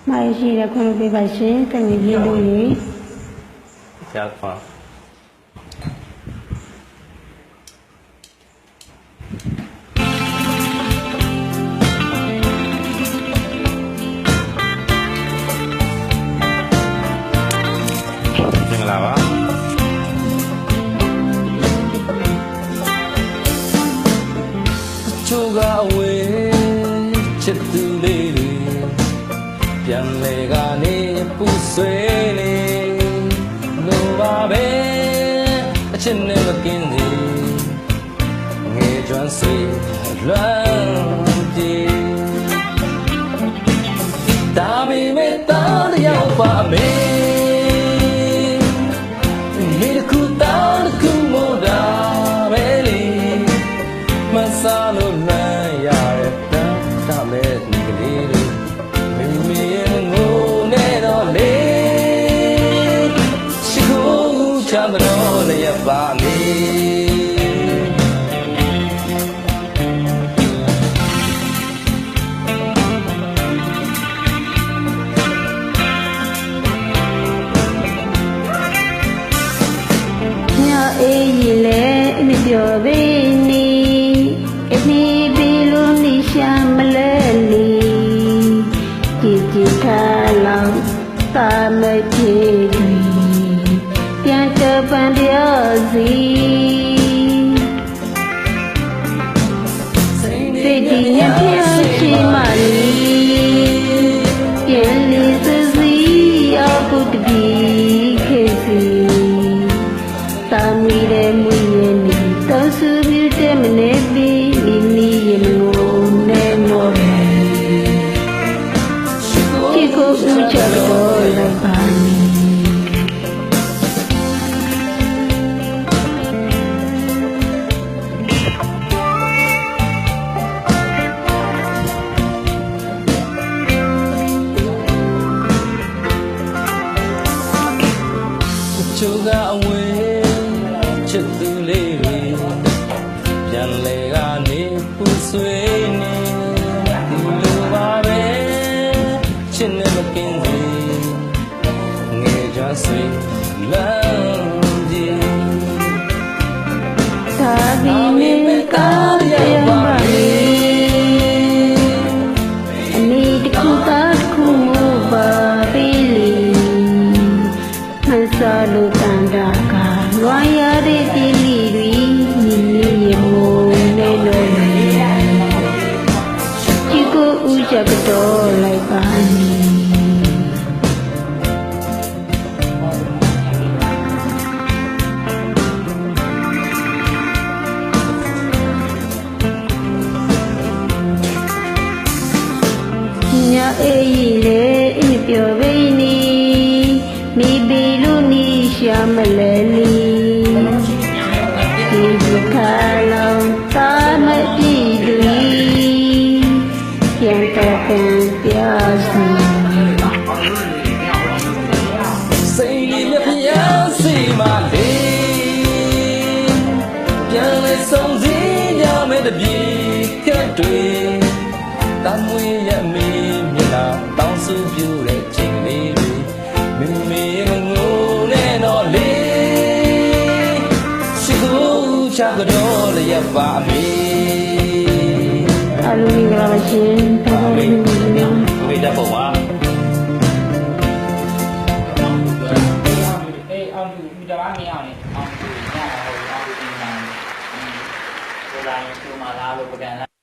mai gì là con bị bài xế cái người gì đâu nhỉ dạ vâng đừng làm á chú gà quê chết từ đâyပြန်လေကနေပူဆွေးနေလိုပါပဲအချစ်နဲ့မကင်းသေးငယ်ကျွမ်းဆွေးလွမ်းပြေဒါပေမဲ့တောင်းတယောက်ပါမေဒီခုတောင်းတခုမို့တာပဲလေမဆာလို့လွမ်းရတဲ့တာမဲ့ဒီကလေးတွေတော့လည်းရပါမေညအေးကြီးလဲမပြောပေးနေအနည်းပေးလို့နေရှာမလဲလေကြည်ကြည်ထားလောက်တာမချေပြန်တော့ပန်ပြောစီစိတ်ဒီညပြောရှိမှလေပြန်လေစစီရောက်ဖို့တပြီခေစီတာမီတဲ့မူရဲ့နေတော့စုပြတဲ့မနေပြီးမိမိရဲ့ငိုနေမောချစ်ကိုဦးချတော့လည်းပါchú gà quê chết từ lêပြန်လေကနေပူဆွေးနေဒီလိုပါပဲချစ်နဲ့မကင်းသေးငယ်ကြဆွေးလမ်းပြေသာဒီမေကားရပါလေအနီးတစ်ခုသာတစ်ခုမို့ပါပြီလေမဆာလို့တန်တာကလွာရတဲ့ဒီလီတွေညီညီမို့နေလို့ဒီကိုဦးချက်တော့လိုက်ပါနေညအေးလေအပြောပေးနေမိဘလူနီရှာမလဲလီဒီခါလောတာမကြည့်လူပြန်တော့ပြန်ပြစီစိတ်လေးပြပြစီမလေးပြန်လေဆုံးစီရမယ်တပြေကဲ့တွေတမ်းမွေးရမေးမြင်လာတောင်းစုပြတဲ့ချိန်လေးတွေမိမိငိုနေတော့လေရှိခိုးချကတော့လည်းရပါမေအလူမင်္ဂလာပါရှင်တော်တော်လေးဝေးတတ်ပုံပါအေးအောင်ဒီတဘာမင်းအောင်လေအောင်ဒီညအောင်ဒီတင်တာဒီလိုလာရင်ဒီမှာလာလို့ပကံ